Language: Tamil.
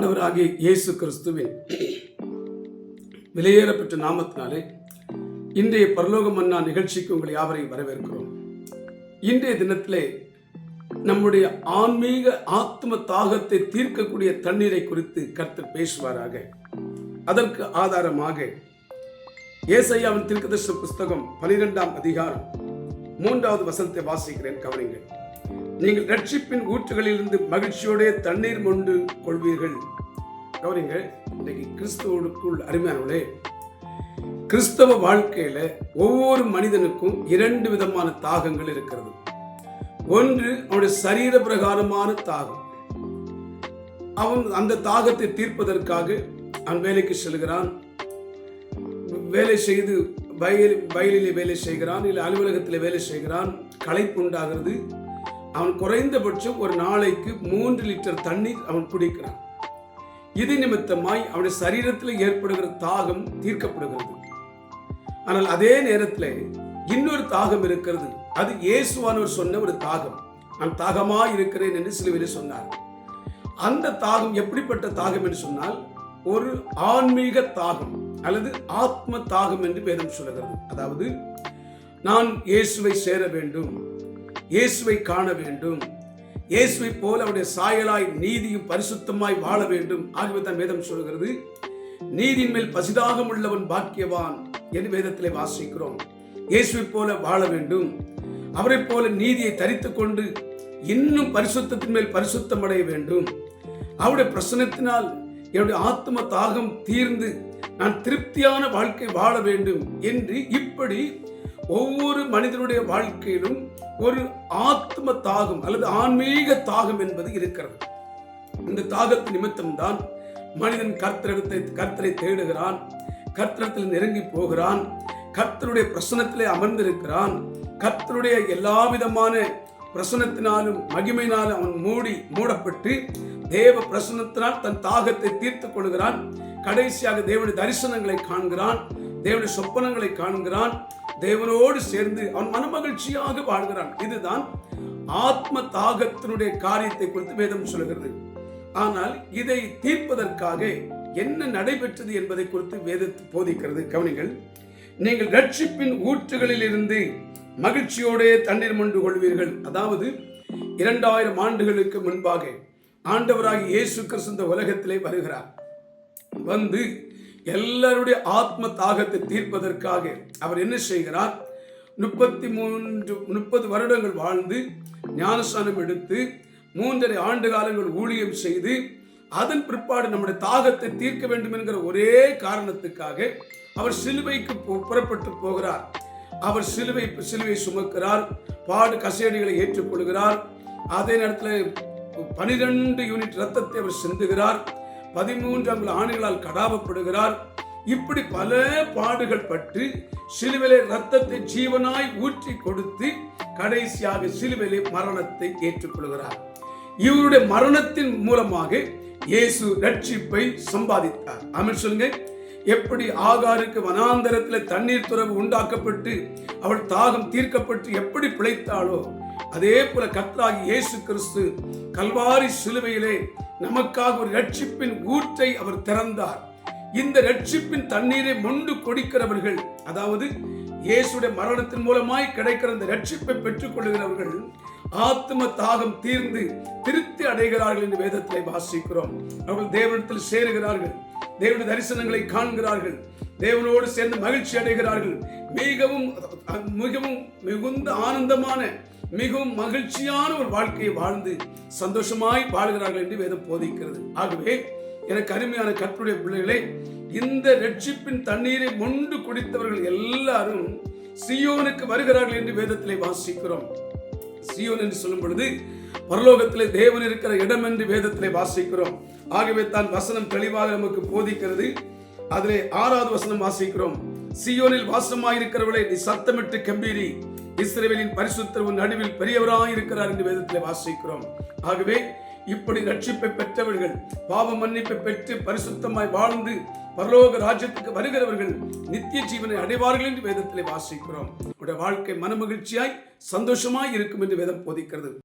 ஆண்டவராகிய இயேசு கிறிஸ்துவின் விலையேறப்பட்ட நாமத்தினாலே இன்றைய பரலோக மன்னா நிகழ்ச்சிக்கு உங்களை யாவரையும் வரவேற்கிறோம். இன்றைய தினத்திலே நம்முடைய ஆன்மீக ஆத்ம தாகத்தை தீர்க்கக்கூடிய தண்ணீரை குறித்து கர்த்தர் பேசுவாராக. அதற்கு ஆதாரமாக ஏசாயாவின் தீர்க்கதரிசன புஸ்தகம் 12ஆம் அதிகாரம் 3வது வசனத்தை வாசிக்கிறேன், கவனிங்கள். நீங்கள் ரட்சிப்பின் ஊற்றுகளிலிருந்து மகிழ்ச்சியோட தண்ணீர் மொண்டு கொள்வீர்கள். கவனிங்கள், இன்றைக்கு கிறிஸ்துவுக்குள் அருமையானவர்களே, கிறிஸ்தவ வாழ்க்கையில ஒவ்வொரு மனிதனுக்கும் 2 விதமான தாகங்கள் இருக்கிறது. ஒன்று அவனுடைய சரீர பிரகாரமான தாகம். அவன் அந்த தாகத்தை தீர்ப்பதற்காக அவன் வேலைக்கு செல்கிறான், வேலை செய்து வயலிலே வேலை செய்கிறான், இல்லை அலுவலகத்தில் வேலை செய்கிறான், களைப்பு உண்டாகிறது. அவன் குறைந்தபட்சம் ஒரு நாளைக்கு 3 லிட்டர் தண்ணீர் அவன் குடிக்கிறான். இது நிமித்தமாய் அவனுடைய சரீரத்தில் ஏற்படுகிற தாகம் தீர்க்கப்படுகிறது. ஆனால் அதே நேரத்தில் இன்னொரு தாகம் இருக்கிறது. அது இயேசுவானவர் சொன்ன ஒரு தாகம். நான் தாகமாய் இருக்கிறேன் என்று சிலுவையில் சொன்னார். அந்த தாகம் எப்படிப்பட்ட தாகம் என்று சொன்னால், ஒரு ஆன்மீக தாகம் அல்லது ஆத்ம தாகம் என்று வேதம் சொல்கிறது. அதாவது, நான் இயேசுவை சேர வேண்டும், இயேசுவை காண வேண்டும், இயேசுவை போல அவருடைய சாயலாய் நீதியும் பரிசுத்தமாய் வாழ வேண்டும். ஆகவே தான் வேதம் சொல்கிறது, நீதியின் மேல் பசிதாகம் உள்ளவன் பாக்கியவான் என்று வேதத்திலே வாசிக்கிறோம். இயேசுவை போல வாழ வேண்டும், அவரை போல நீதியை தரித்துக் கொண்டு இன்னும் பரிசுத்தத்தின் மேல் பரிசுத்தம் அடைய வேண்டும். அவருடைய பிரசன்னத்தினால் என்னுடைய ஆத்ம தாகம் தீர்ந்து நான் திருப்தியான வாழ்க்கை வாழ வேண்டும் என்று இப்படி ஒவ்வொரு மனிதனுடைய வாழ்க்கையிலும் ஒரு ஆத்ம தாகம் அல்லது ஆன்மீக தாகம் என்பது இருக்கிறது. இந்த தாகத்தின் நிமித்தம் தான் மனிதன் கர்த்தரை தேடுகிறான், கர்த்தரிடத்தில் நெருங்கி போகிறான், கர்த்தருடைய பிரசன்னத்திலே அமர்ந்திருக்கிறான். கர்த்தருடைய எல்லா விதமான பிரசன்னத்தினாலும் மகிமையினாலும் அவன் மூடப்பட்டு தேவ பிரசன்னத்தினால் தன் தாகத்தை தீர்த்துக் கொள்கிறான். கடைசியாக தேவனுடைய தரிசனங்களை காண்கிறான், தேவனுடைய சொப்பனங்களை காண்கிறான், தேவனோடு சேர்ந்து அவன் மனமகிழ்ச்சியாக வாழ்கிறான். இதுதான் ஆத்ம தாகத்தினுடைய காரியத்தை குறித்து வேதம் சொல்கிறது. ஆனால் இதை தீர்ப்பதற்காக என்ன நடைபெற்றது என்பதை குறித்து வேதத்தை போதிக்கிறது. கவனிங்கள், நீங்கள் ரட்சிப்பின் ஊற்றுகளில் இருந்து மகிழ்ச்சியோட தண்ணீர் மொண்டு கொள்வீர்கள். அதாவது 2000 ஆண்டுகளுக்கு முன்பாக ஆண்டவராகிய இயேசு கிறிஸ்து இந்த உலகத்திலே வருகிறார். வந்து எல்லாருடைய ஆத்ம தாகத்தை தீர்ப்பதற்காக அவர் என்ன செய்கிறார்? 30 வருடங்கள் வாழ்ந்து ஞானஸ்நானம் எடுத்து 3.5 ஆண்டு காலங்கள் ஊழியம் செய்து அதன் பிற்பாடு நம்முடைய தாகத்தை தீர்க்க வேண்டும் என்கிற ஒரே காரணத்துக்காக அவர் சிலுவைக்கு புறப்பட்டு போகிறார். அவர் சிலுவை சுமக்கிறார், பாடு கசையடிகளை ஏற்றுக்கொள்கிறார். அதே நேரத்தில் 12 யூனிட் ரத்தத்தை அவர் சிந்துகிறார், 13 ஆணிகளால் கடாவப்படுகிறார். இப்படி பல பாடுகள் பட்டு சிலுவையிலே ரத்தத்தை ஜீவனாய் ஊற்றி கொடுத்து கடைசியாக சிலுவையிலே மரணத்தை ஏற்றுக்கொள்கிறார். இவருடைய மரணத்தின் மூலமாக இயேசு ரட்சிப்பை சம்பாதித்தார். ஆமென் சொல்லுங்க. எப்படி ஆகாருக்கு வனாந்தரத்தில் தண்ணீர் துறவு உண்டாக்கப்பட்டு அவள் தாகம் தீர்க்கப்பட்டு எப்படி பிழைத்தாளோ, அதே போல கர்த்தராகிய இயேசு கிறிஸ்து கல்வாரி சிலுவையிலே நமக்காக ஒரு ரட்சிப்பின் ஊற்றை அவர் திறந்தார். இந்த ரட்சிப்பின் தண்ணீரை மொண்டு கொடுக்கிறவர்கள், அதாவது இயேசுடைய மரணத்தின் மூலமாய் கிடைக்கிற இந்த ரட்சிப்பை பெற்றுக் கொள்கிறவர்கள் ஆத்ம தாகம் தீர்ந்து திருப்தி அடைகிறார்கள் என்று வேதத்திலே வாசிக்கிறோம். அவர்கள் தேவனிடத்தில் சேருகிறார்கள், தேவனுடைய தரிசனங்களை காண்கிறார்கள், தேவனோடு சேர்ந்து மகிழ்ச்சி அடைகிறார்கள். மிகவும் மிகவும் மிகுந்த ஆனந்தமான மிகவும் மகிழ்ச்சியான ஒரு வாழ்க்கையை வாழ்ந்து சந்தோஷமாய் வாழ்கிறார்கள் என்று வேதம் போதிக்கிறது. ஆகவே எனக்கு அருமையான கர்த்தருடைய பிள்ளைகளே, இந்த ரட்சிப்பின் தண்ணீரை மொண்டு குடித்தவர்கள் எல்லாரும் சீயோனுக்கு வருகிறார்கள் என்று வேதத்திலே வாசிக்கிறோம். சீயோன் என்று சொல்லும் பொழுது பரலோகத்திலே தேவன் இருக்கிற இடம் என்று வேதத்திலே வாசிக்கிறோம். ஆகவே தான் வசனம் தெளிவாக நமக்கு போதிக்கிறது. அதிலே 6வது வசனம் வாசிக்கிறோம். சீயோனில் வாசமாயிருக்கிறவளே, நீ சத்தமிட்டு கம்பீரி, இஸ்ரவேலின் பரிசுத்தர் உன் நடுவில் பெரியவராய் இருக்கிறார் என்று வேதத்திலே வாசிக்கிறோம். ஆகவே இப்படி ரட்சிப்பை பெற்றவர்கள், பாவ மன்னிப்பை பெற்று பரிசுத்தமாய் வாழ்ந்து பரலோக ராஜ்யத்துக்கு வருகிறவர்கள் நித்திய ஜீவனை அடைவார்கள் என்று வேதத்திலே வாசிக்கிறோம். உடைய வாழ்க்கை மனமகிழ்ச்சியாய் சந்தோஷமாய் இருக்கும் என்று வேதம் போதிக்கிறது.